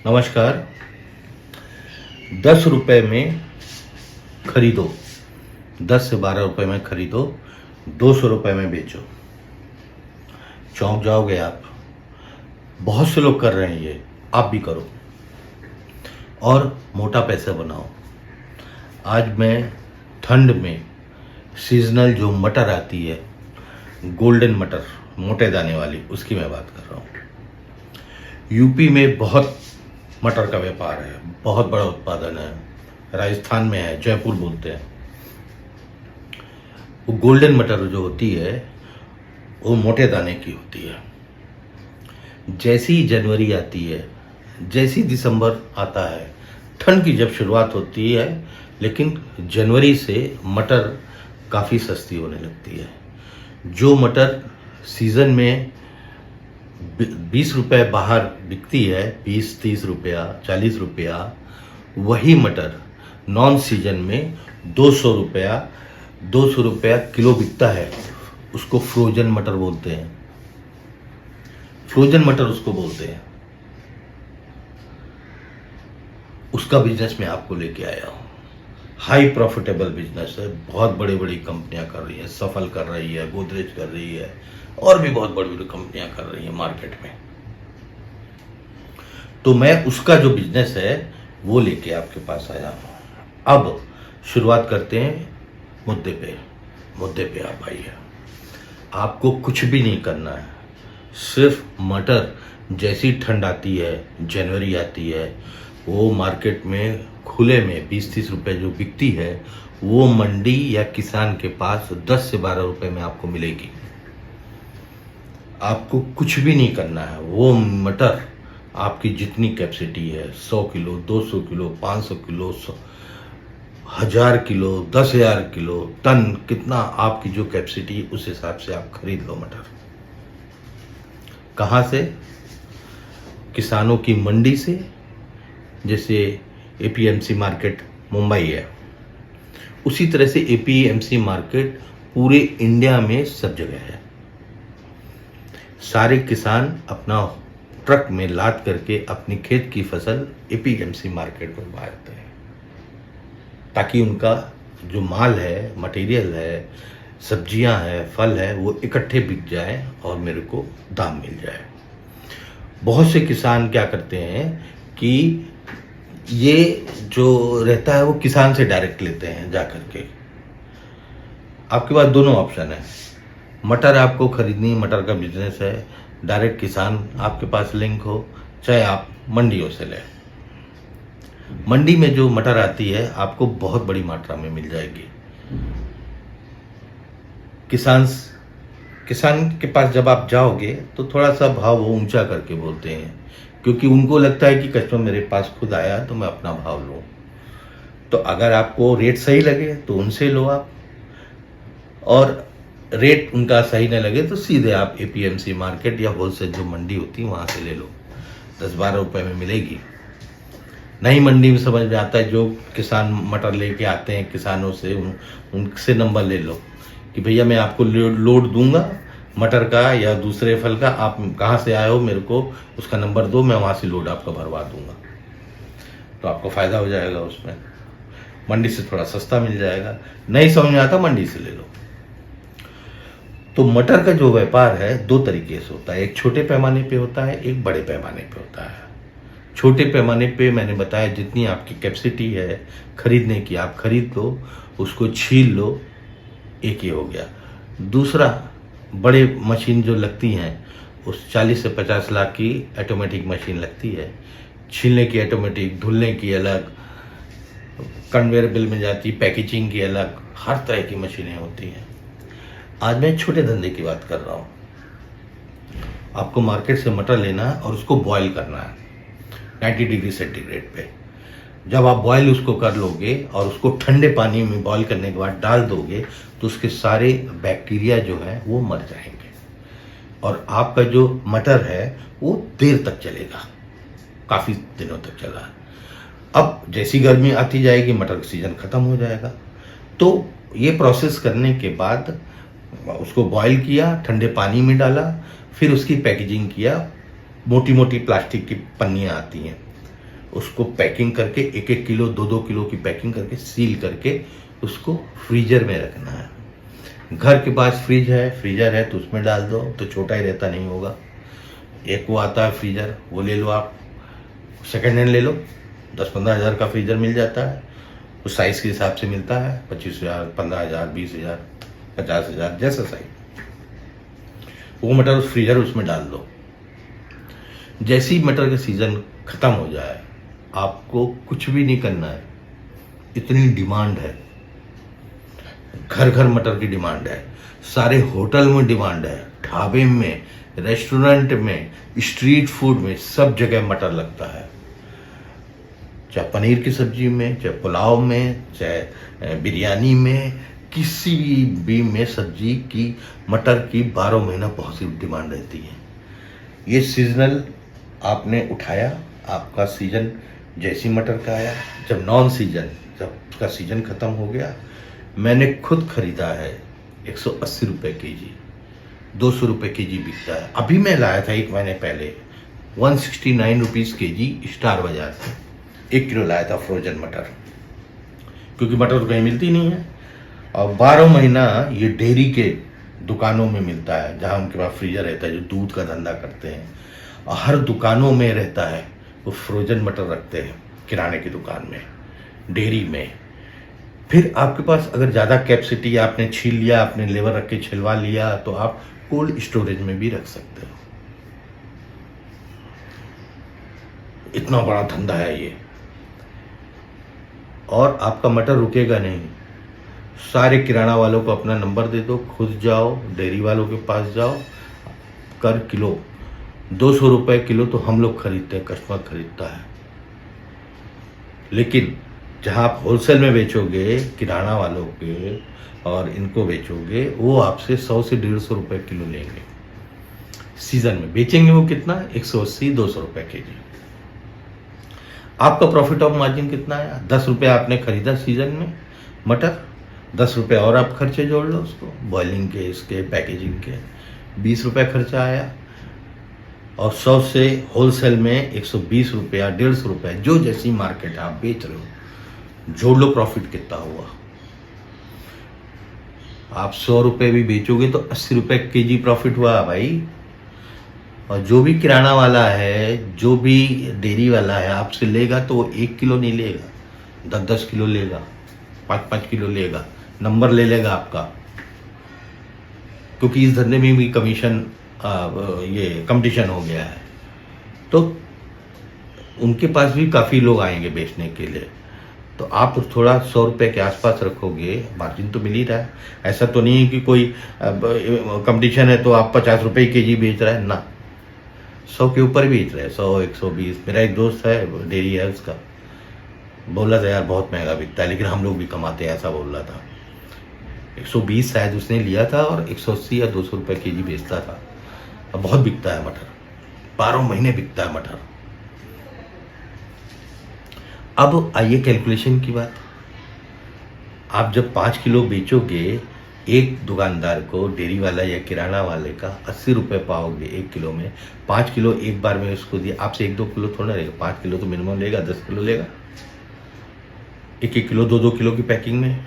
नमस्कार। 10 रुपए में खरीदो, 10 से 12 रुपए में खरीदो, 200 रुपए में बेचो। चौंक जाओगे आप। बहुत से लोग कर रहे हैं ये, आप भी करो और मोटा पैसा बनाओ। आज मैं ठंड में सीजनल जो मटर आती है, गोल्डन मटर, मोटे दाने वाली, उसकी मैं बात कर रहा हूँ। यूपी में बहुत मटर का व्यापार है, बहुत बड़ा उत्पादन है। राजस्थान में है, जयपुर बोलते हैं। वो गोल्डन मटर जो होती है वो मोटे दाने की होती है। जैसी जनवरी आती है, जैसी दिसंबर आता है, ठंड की जब शुरुआत होती है, लेकिन जनवरी से मटर काफ़ी सस्ती होने लगती है। जो मटर सीज़न में 20 रुपये बाहर बिकती है, 20-30 रुपया, 40 रुपया, वही मटर नॉन सीजन में 200 रुपया किलो बिकता है। उसको फ्रोजन मटर बोलते हैं, फ्रोजन मटर उसको बोलते हैं। उसका बिजनेस मैं आपको लेके आया हूँ। हाई प्रॉफिटेबल बिजनेस है, बहुत बड़ी बड़ी कंपनियां कर रही हैं, सफल कर रही है, गोदरेज कर रही है, और भी बहुत बड़ी बड़ी कंपनियां कर रही हैं मार्केट में। तो मैं उसका जो बिजनेस है वो लेके आपके पास आया हूं। अब शुरुआत करते हैं मुद्दे पे आप आइए। आपको कुछ भी नहीं करना है, सिर्फ मटर जैसी ठंड आती है, जनवरी आती है, वो मार्केट में खुले में 20-30 रुपए जो बिकती है, वो मंडी या किसान के पास 10 से 12 रुपए में आपको मिलेगी। आपको कुछ भी नहीं करना है। वो मटर आपकी जितनी कैपेसिटी है, 100 kilo, 200 kilo, 500 kilo, 1000 kilo, 10,000 kilo, ton, कितना आपकी जो कैपेसिटी, उस हिसाब से आप खरीद लो मटर। कहाँ से? किसानों की मंडी से। जैसे एपीएमसी मार्केट मुंबई है, उसी तरह से एपीएमसी मार्केट पूरे इंडिया में सब जगह है। सारे किसान अपना ट्रक में लाद करके अपनी खेत की फसल एपीएमसी मार्केट में बांटते हैं, ताकि उनका जो माल है, मटेरियल है, सब्जियां हैं, फल है, वो इकट्ठे बिक जाए और मेरे को दाम मिल जाए। बहुत से किसान क्या करते हैं कि ये जो रहता है वो किसान से डायरेक्ट लेते हैं जा करके। आपके पास दोनों ऑप्शन है। मटर आपको खरीदनी, मटर का बिजनेस है, डायरेक्ट किसान आपके पास लिंक हो, चाहे आप मंडियों से लें। मंडी में जो मटर आती है आपको बहुत बड़ी मात्रा में मिल जाएगी। किसान के पास जब आप जाओगे तो थोड़ा सा भाव वो ऊंचा करके बोलते हैं, क्योंकि उनको लगता है कि कस्टमर मेरे पास खुद आया तो मैं अपना भाव लूँ। तो अगर आपको रेट सही लगे तो उनसे लो आप, और रेट उनका सही न लगे तो सीधे आप एपीएमसी मार्केट या होलसेल जो मंडी होती है वहाँ से ले लो। 10-12 रुपए में मिलेगी। नहीं मंडी में समझ में आता है, जो किसान मटर लेके आते हैं किसानों से, उनसे नंबर ले लो कि भैया मैं आपको लोड दूंगा मटर का या दूसरे फल का, आप कहाँ से आए हो, मेरे को उसका नंबर दो, मैं वहाँ से लोड आपका भरवा दूंगा। तो आपको फ़ायदा हो जाएगा उसमें। मंडी से थोड़ा सस्ता मिल जाएगा। नहीं समझ में आता, मंडी से ले लो। तो मटर का जो व्यापार है दो तरीके से होता है। एक छोटे पैमाने पे होता है, एक बड़े पैमाने पे होता है। छोटे पैमाने पे मैंने बताया जितनी आपकी कैपेसिटी है खरीदने की, आप खरीद लो, उसको छील लो, एक ये हो गया। दूसरा, बड़े मशीन जो लगती हैं, उस 40 से 50 लाख की ऑटोमेटिक मशीन लगती है। छीलने की ऑटोमेटिक, धुलने की अलग, कन्वेयर बेल्ट में जाती, पैकेजिंग की अलग, हर तरह की मशीनें होती हैं। आज मैं छोटे धंधे की बात कर रहा हूँ। आपको मार्केट से मटर लेना है और उसको बॉईल करना है 90 डिग्री सेंटीग्रेड पे। जब आप बॉईल उसको कर लोगे और उसको ठंडे पानी में बॉईल करने के बाद डाल दोगे तो उसके सारे बैक्टीरिया जो है वो मर जाएंगे, और आपका जो मटर है वो देर तक चलेगा, काफ़ी दिनों तक चला। अब जैसी गर्मी आती जाएगी, मटर का सीजन ख़त्म हो जाएगा। तो ये प्रोसेस करने के बाद उसको बॉईल किया, ठंडे पानी में डाला, फिर उसकी पैकेजिंग किया। मोटी मोटी प्लास्टिक की पन्नियाँ आती हैं, उसको पैकिंग करके 1-1 किलो 2-2 किलो की पैकिंग करके सील करके उसको फ्रीजर में रखना है। घर के पास फ्रीजर है तो उसमें डाल दो, तो छोटा ही रहता, नहीं होगा। एक वो आता है फ्रीजर, वो ले लो आप, सेकेंड हैंड ले लो, 10-15 हज़ार का फ्रीजर मिल जाता है। उस साइज़ के हिसाब से मिलता है, 25,000, 15,000, 20,000, 50,000, जैसा साइज। वो मटर उस फ्रीजर उसमें डाल दो। जैसे ही मटर का सीज़न ख़त्म हो जाए, आपको कुछ भी नहीं करना है, इतनी डिमांड है, घर घर मटर की डिमांड है, सारे होटल में डिमांड है, ढाबे में, रेस्टोरेंट में, स्ट्रीट फूड में, सब जगह मटर लगता है। चाहे पनीर की सब्जी में, चाहे पुलाव में, चाहे बिरयानी में, किसी भी में सब्जी की मटर की 12 महीना बहुत सी डिमांड रहती है। ये सीजनल आपने उठाया, आपका सीजन जैसी मटर का आया, जब नॉन सीजन, जब उसका सीजन खत्म हो गया, मैंने खुद खरीदा है 180 रुपये केजी, 200 रुपये केजी बिकता है। अभी मैं लाया था 1 महीने पहले 169 रुपीज़ केजी स्टार बाजार से, 1 किलो लाया था फ्रोजन मटर, क्योंकि मटर तो कहीं मिलती नहीं है। और 12 महीना ये डेयरी के दुकानों में मिलता है, जहाँ उनके पास फ्रीजर रहता है, जो दूध का धंधा करते हैं, और हर दुकानों में रहता है, वो फ्रोजन मटर रखते हैं किराने की दुकान में, डेयरी में। फिर आपके पास अगर ज़्यादा कैपेसिटी, आपने छील लिया, आपने लेबर रख के छिलवा लिया, तो आप कोल्ड स्टोरेज में भी रख सकते हो। इतना बड़ा धंधा है ये, और आपका मटर रुकेगा नहीं। सारे किराना वालों को अपना नंबर दे दो, खुद जाओ डेयरी वालों के पास जाओ, कर किलो 200 रुपये किलो तो हम लोग खरीदते हैं, कस्टमर खरीदता है। लेकिन जहाँ आप होलसेल में बेचोगे किराना वालों के और इनको बेचोगे, वो आपसे 100 से 150 रुपये किलो लेंगे। सीजन में बेचेंगे वो कितना, 180-200 रुपये केजी। आपका प्रॉफिट ऑफ मार्जिन कितना आया? 10 रुपये आपने खरीदा सीजन में मटर, 10 रुपये और आप खर्चे जोड़ लो उसको, बॉइलिंग के, इसके, पैकेजिंग के, 20 रुपये खर्चा आया। और 100 से होलसेल में 120 रुपया, 150 रुपये, जो जैसी मार्केट आप बेच रहे हो, जोड़ लो प्रॉफिट कितना हुआ। आप 100 रुपये भी बेचोगे तो 80 रुपये केजी प्रॉफिट हुआ भाई। और जो भी किराना वाला है, जो भी डेयरी वाला है, आपसे लेगा तो वो 1 किलो नहीं लेगा, 10-10 किलो लेगा, 5-5 किलो लेगा, नंबर ले लेगा आपका। क्योंकि इस धंधे में भी कमीशन, ये कंपटीशन हो गया है, तो उनके पास भी काफ़ी लोग आएंगे बेचने के लिए। तो आप थोड़ा 100 रुपये के आसपास रखोगे, मार्जिन तो मिल ही रहा है। ऐसा तो नहीं है कि कोई कंपटीशन है तो आप 50 रुपये केजी बेच रहा है ना, 100 के ऊपर बेच रहे हैं, 100, 120। मेरा एक दोस्त है, डेयरी है उसका, बोला था यार बहुत महंगा बिकता है, लेकिन हम लोग भी कमाते हैं, ऐसा बोल रहा था। 120 शायद उसने लिया था और 180 या 200 रुपये केजी बेचता था। अब बहुत बिकता है मटर, 12 महीने बिकता है मटर। अब आइए कैलकुलेशन की बात। आप जब 5 किलो बेचोगे, एक दुकानदार को, डेयरी वाला या किराना वाले का 80 रुपये पाओगे 1 किलो में। 5 किलो एक बार में उसको दिया, आपसे 1-2 किलो थोड़ा रहेगा, 5 किलो तो मिनिमम लेगा, 10 किलो लेगा, 1-1 किलो 2-2 किलो की पैकिंग में।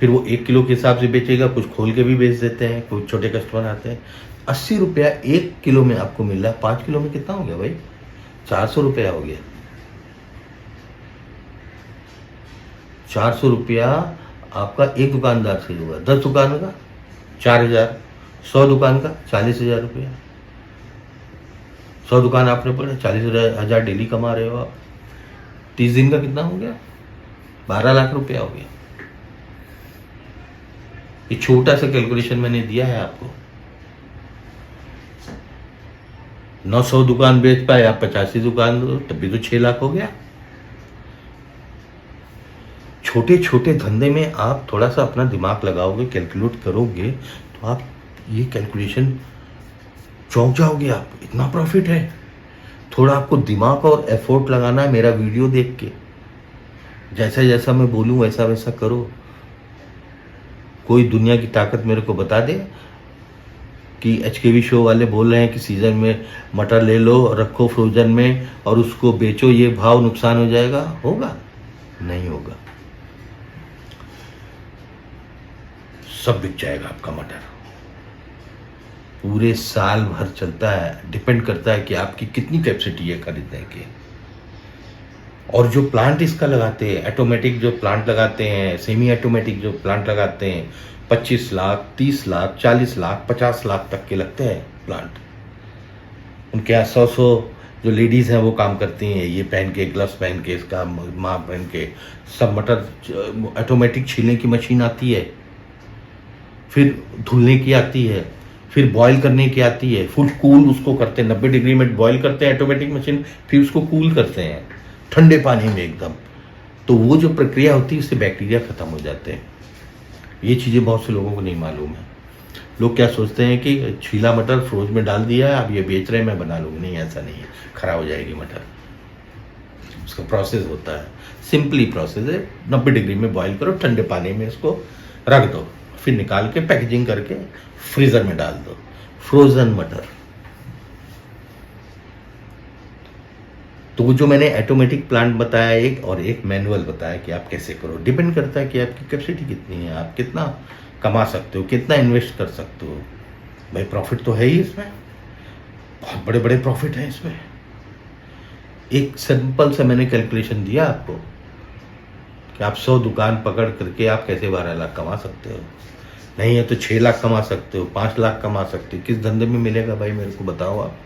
फिर वो 1 किलो के हिसाब से बेचेगा, कुछ खोल के भी बेच देते हैं, कुछ छोटे कस्टमर आते हैं। 80 रुपया 1 किलो में आपको मिल रहा है, 5 किलो में कितना हो गया भाई? 400 रुपया हो गया। 400 रुपया आपका एक दुकानदार से हुआ, 10 दुकान का 4,000, 100 दुकान का 40,000 रुपया। 100 दुकान आपने पड़े, 40,000 डेली कमा रहे हो आप। 30 दिन का कितना हो गया? 12 लाख रुपया हो गया। ये छोटा सा कैलकुलेशन मैंने दिया है आपको। 900 दुकान बेच पाए आप, 85 दुकान दो, तब भी तो 6 लाख हो गया। छोटे छोटे धंधे में आप थोड़ा सा अपना दिमाग लगाओगे, कैलकुलेट करोगे, तो आप ये कैलकुलेशन चौंक जाओगे आप, इतना प्रॉफिट है। थोड़ा आपको दिमाग और एफर्ट लगाना है मेरा वीडियो देख के, जैसा जैसा मैं बोलूँ वैसा वैसा करो। कोई दुनिया की ताकत मेरे को बता दे, कि HKV शो वाले बोल रहे हैं कि सीज़न में मटर ले लो, रखो फ्रोजन में और उसको बेचो, ये भाव नुकसान हो जाएगा? होगा? नहीं होगा। सब बिक जाएगा आपका मटर। पूरे साल भर चलता है, डिपेंड करता है कि आपकी कितनी कैपेसिटी है खरीदने की। और जो प्लांट इसका लगाते हैं, ऑटोमेटिक जो प्लांट लगाते हैं, सेमी ऑटोमेटिक जो प्लांट लगाते हैं, 25 लाख, 30 लाख, 40 लाख, 50 लाख तक के लगते हैं प्लांट। उनके यहाँ 100 जो लेडीज़ हैं वो काम करती हैं, ये पहन के, ग्लव्स पहन के, इसका मास्क पहन के, सब मटर ऑटोमेटिक छीलने की मशीन आती है, फिर धुलने की आती है, फिर बॉईल करने की आती है, फुल कूल उसको करते हैं, 90 डिग्री में बॉईल करते हैं ऑटोमेटिक मशीन, फिर उसको कूल करते हैं ठंडे पानी में एकदम। तो वो जो प्रक्रिया होती है उससे बैक्टीरिया ख़त्म हो जाते हैं। ये चीज़ें बहुत से लोगों को नहीं मालूम है। लोग क्या सोचते हैं कि छीला मटर फ्रोज में डाल दिया है, अब ये बेच रहे हैं, मैं बना लूँगी। नहीं, ऐसा नहीं है, ख़राब हो जाएगी मटर। उसका प्रोसेस होता है, सिंपली प्रोसेस है। 90 डिग्री में बॉईल करो, ठंडे पानी में इसको रख दो, फिर निकाल के पैकेजिंग करके फ्रीज़र में डाल दो, फ्रोज़न मटर। तो वो जो मैंने ऑटोमेटिक प्लांट बताया एक, और एक मैनुअल बताया कि आप कैसे करो। डिपेंड करता है कि आपकी कैपेसिटी कितनी है, आप कितना कमा सकते हो, कितना इन्वेस्ट कर सकते हो। भाई प्रॉफिट तो है ही इसमें, बहुत बड़े बड़े प्रॉफिट हैं इसमें। एक सिंपल सा मैंने कैलकुलेशन दिया आपको कि आप 100 दुकान पकड़ करके आप कैसे 12 लाख कमा सकते हो। नहीं है तो 6 लाख कमा सकते हो, 5 लाख कमा सकते हो। किस धंधे में मिलेगा भाई, मेरे को बताओ आप?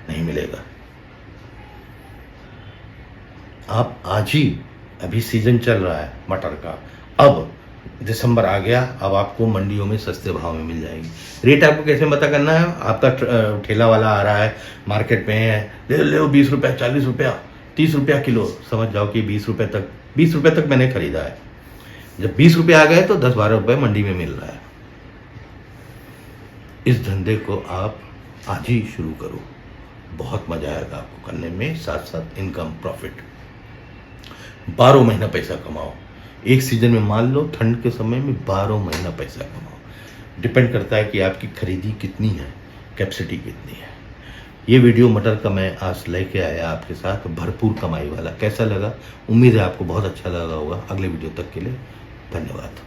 नहीं मिलेगा। आप आज ही, अभी सीजन चल रहा है मटर का, अब दिसंबर आ गया, अब आपको मंडियों में सस्ते भाव में मिल जाएगी। रेट आपको कैसे पता करना है? आपका ठेला वाला आ रहा है मार्केट में है, ले लो 20 रुपया, 40 रुपया, 30 रुपया किलो, समझ जाओ कि 20 रुपये तक मैंने खरीदा है। जब 20 रुपये आ गए तो 10-12 रुपये मंडी में मिल रहा है। इस धंधे को आप आज ही शुरू करो, बहुत मजा आएगा आपको करने में, साथ साथ इनकम, प्रॉफिट। 12 महीना पैसा कमाओ। एक सीजन में मान लो ठंड के समय में 12 महीना पैसा कमाओ। डिपेंड करता है कि आपकी खरीदी कितनी है, कैपेसिटी कितनी है। ये वीडियो मटर का मैं आज लेके आया आपके साथ, भरपूर कमाई वाला। कैसा लगा? उम्मीद है आपको बहुत अच्छा लगा होगा। अगले वीडियो तक के लिए धन्यवाद।